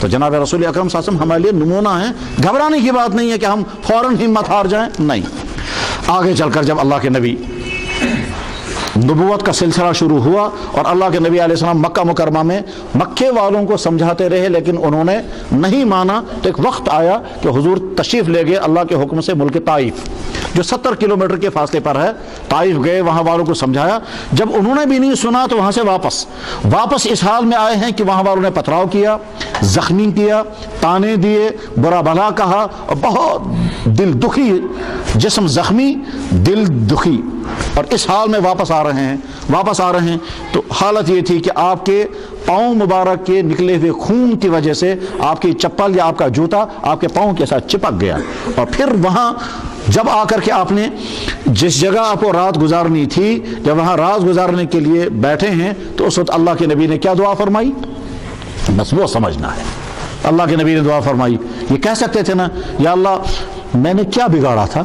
تو جناب رسول اکرم صلی اللہ علیہ وسلم ہمارے لیے نمونہ ہے. گھبرانے کی بات نہیں ہے کہ ہم فوراً ہمت ہار جائیں, نہیں. آگے چل کر جب اللہ کے نبی نبوت کا سلسلہ شروع ہوا اور اللہ کے نبی علیہ السلام مکہ مکرمہ میں مکے والوں کو سمجھاتے رہے لیکن انہوں نے نہیں مانا, تو ایک وقت آیا کہ حضور تشریف لے گئے اللہ کے حکم سے ملک طائف, جو 70 کلومیٹر کے فاصلے پر ہے. طائف گئے, وہاں والوں کو سمجھایا. جب انہوں نے بھی نہیں سنا تو وہاں سے واپس اس حال میں آئے ہیں کہ وہاں والوں نے پتھراؤ کیا, زخمی کیا, تانے دیے, برا بھلا کہا, اور بہت دل دکھی, جسم زخمی دل دکھی, اور اس حال میں واپس آ رہے ہیں. تو حالت یہ تھی کہ آپ کے پاؤں مبارک کے نکلے ہوئے خون کی وجہ سے آپ کی چپل یا آپ کا جوتا آپ کے پاؤں کے ساتھ چپک گیا. اور پھر وہاں جب آ کر کے آپ نے جس جگہ آپ کو رات گزارنی تھی, جب وہاں رات گزارنے کے لیے بیٹھے ہیں, تو اس وقت اللہ کے نبی نے کیا دعا فرمائی, بس وہ سمجھنا ہے. اللہ کے نبی نے دعا فرمائی, یہ کہہ سکتے تھے نا, یا اللہ میں نے کیا بگاڑا تھا,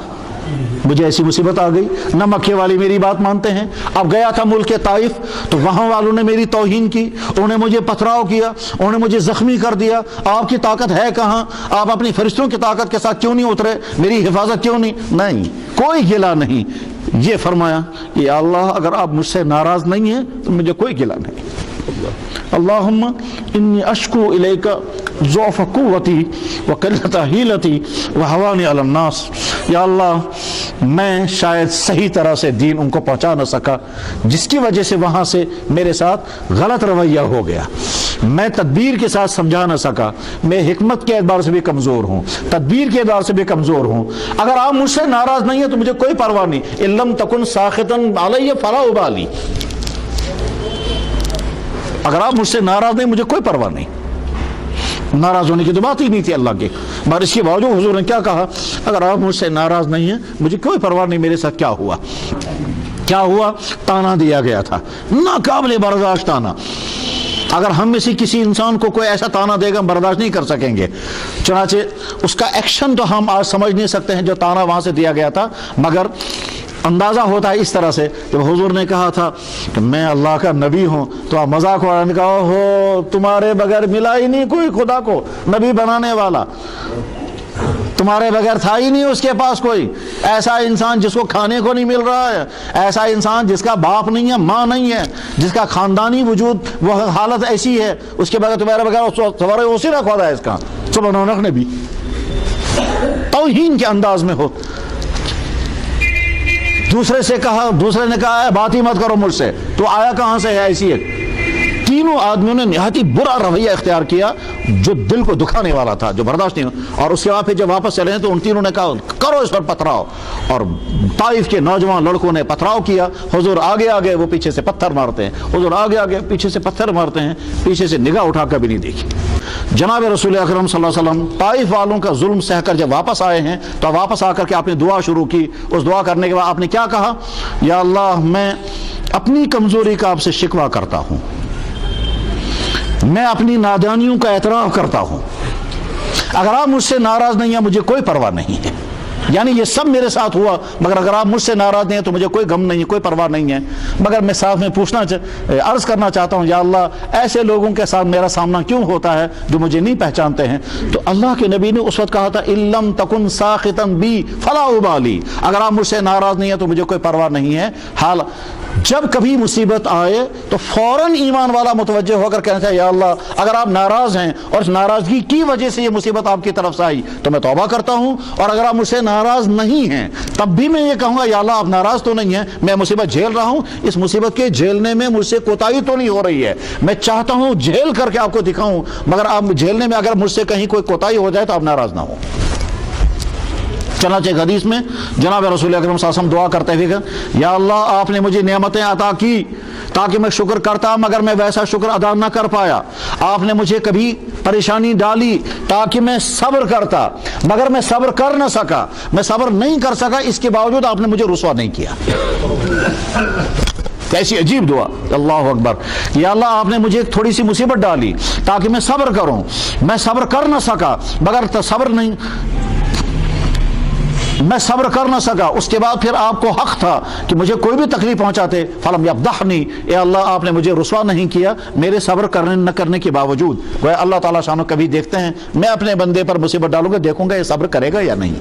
مجھے ایسی مصیبت آ گئی, نہ مکے والے میری بات مانتے ہیں. اب گیا تھا ملک طائف تو وہاں والوں نے میری توہین کی, انہوں نے مجھے پتھراؤ کیا, انہوں نے مجھے زخمی کر دیا. آپ کی طاقت ہے کہاں, آپ اپنی فرشتوں کی طاقت کے ساتھ کیوں نہیں اترے, میری حفاظت کیوں نہیں, کوئی گلہ نہیں. یہ فرمایا کہ یا اللہ اگر آپ مجھ سے ناراض نہیں ہیں تو مجھے کوئی گلہ نہیں. اللہم انی اشکو الیک ضعف قوتی وقلت حیلتی وہوانی علی الناس. یا اللہ میں شاید صحیح طرح سے دین ان کو پہنچا نہ سکا, جس کی وجہ سے وہاں سے میرے ساتھ غلط رویہ ہو گیا, میں تدبیر کے ساتھ سمجھا نہ سکا, میں حکمت کے اعتبار سے بھی کمزور ہوں, تدبیر کے اعتبار سے بھی کمزور ہوں. اگر آپ مجھ سے ناراض نہیں ہیں تو مجھے کوئی پرواہ نہیں. ان لم تکن ساخطا علی فلا ابالی, اگر آپ مجھ سے ناراض نہیں مجھے کوئی پرواہ نہیں. ناراض ہونے کی تو بات ہی نہیں تھی اللہ کے, مگر اس کے باوجود حضور نے کیا کہا, اگر آپ مجھ سے ناراض نہیں ہیں مجھے کوئی پرواہ نہیں. میرے ساتھ کیا ہوا, تانا دیا گیا تھا, ناقابل برداشت تانا. اگر ہم میں سے کسی انسان کو کوئی ایسا تانا دے گا ہم برداشت نہیں کر سکیں گے. چنانچہ اس کا ایکشن تو ہم آج سمجھ نہیں سکتے ہیں جو تانا وہاں سے دیا گیا تھا, مگر اندازہ ہوتا ہے اس طرح سے. جب حضور نے کہا تھا کہ میں اللہ کا نبی ہوں تو آپ مذاق اڑانے نے کہا, ہو تمہارے بغیر ملا ہی نہیں کوئی خدا کو نبی بنانے والا, تمہارے بغیر تھا ہی نہیں اس کے پاس کوئی ایسا انسان جس کو کھانے کو نہیں مل رہا ہے, ایسا انسان جس کا باپ نہیں ہے, ماں نہیں ہے, جس کا خاندانی وجود وہ حالت ایسی ہے, اس کے بغیر تمہارے بغیر سوارے اسی رکھا ہے. اس کا سبحان نبی توہین کے انداز میں ہو. دوسرے نے کہا بات ہی مت کرو مجھ سے, تو آیا کہاں سے ہے ایسی ایک. تینوں آدمیوں نے نہایت ہی برا رویہ اختیار کیا جو دل کو دکھانے والا تھا, جو برداشت نہیں. اور اس کے بعد پھر جب واپس چلے ہیں تو ان تینوں نے کہا کرو اس پر پتھراؤ, اور طائف کے نوجوان لڑکوں نے پتھراؤ کیا. حضور آگے وہ پیچھے سے پتھر مارتے ہیں, حضور آگے پیچھے سے پتھر مارتے ہیں, پیچھے سے نگاہ اٹھا کر بھی نہیں دیکھی. جناب رسول اکرم صلی اللہ علیہ وسلم طائف والوں کا ظلم سہ کر جب واپس آئے ہیں تو واپس آ کر کے آپ نے دعا شروع کی. اس دعا کرنے کے بعد آپ نے کیا کہا, یا اللہ میں اپنی کمزوری کا آپ سے شکوہ کرتا ہوں, میں اپنی نادانیوں کا اعتراف کرتا ہوں. اگر آپ مجھ سے ناراض نہیں ہیں مجھے کوئی پرواہ نہیں ہے, یعنی یہ سب میرے ساتھ ہوا, مگر اگر آپ مجھ سے ناراض نہیں ہیں تو مجھے کوئی غم نہیں ہے, کوئی پرواہ نہیں ہے. مگر میں ساتھ میں عرض کرنا چاہتا ہوں, یا اللہ ایسے لوگوں کے ساتھ میرا سامنا کیوں ہوتا ہے جو مجھے نہیں پہچانتے ہیں. تو اللہ کے نبی نے اس وقت کہا تھا ان لم تکن ساخطا بی فلا ابالی, اگر آپ مجھ سے ناراض نہیں ہیں تو مجھے کوئی پرواہ نہیں ہے. حال جب کبھی مصیبت آئے تو فوراً ایمان والا متوجہ ہو کر کہنا چاہے, یا اللہ اگر آپ ناراض ہیں اور اس ناراضگی کی وجہ سے یہ مصیبت آپ کی طرف سے آئی تو میں توبہ کرتا ہوں, اور اگر آپ مجھ سے ناراض نہیں ہیں تب بھی میں یہ کہوں گا, یا اللہ آپ ناراض تو نہیں ہیں, میں مصیبت جھیل رہا ہوں, اس مصیبت کے جھیلنے میں مجھ سے کوتاہی تو نہیں ہو رہی ہے, میں چاہتا ہوں جھیل کر کے آپ کو دکھاؤں, مگر آپ جھیلنے میں اگر مجھ سے کہیں کوئی کوتاہی ہو جائے تو آپ ناراض نہ ہوں. چنانچہ ایک حدیث میں جناب رسول اکرم صلی اللہ علیہ وسلم دعا کرتے ہوئے کہ یا اللہ آپ نے مجھے نعمتیں عطا کی تاکہ میں شکر کرتا, مگر میں ویسا شکر ادا نہ کر پایا. آپ نے مجھے کبھی پریشانی ڈالی تاکہ میں صبر کرتا, مگر میں صبر کر نہ سکا, میں صبر نہیں کر سکا, اس کے باوجود آپ نے مجھے رسوا نہیں کیا. کیسی عجیب دعا, اللہ اکبر. یا اللہ آپ نے مجھے ایک تھوڑی سی مصیبت ڈالی تاکہ میں صبر کروں, میں صبر کر نہ سکا, مگر صبر نہیں میں صبر کر نہ سکا، اس کے بعد پھر آپ کو حق تھا کہ مجھے کوئی بھی تکلیف پہنچاتے، فلم یفضحنی، اے اللہ آپ نے مجھے رسوا نہیں کیا میرے صبر کرنے نہ کرنے کے باوجود۔ وہ اللہ تعالیٰ شانو کبھی دیکھتے ہیں میں اپنے بندے پر مصیبت ڈالوں گا، دیکھوں گا یہ صبر کرے گا یا نہیں۔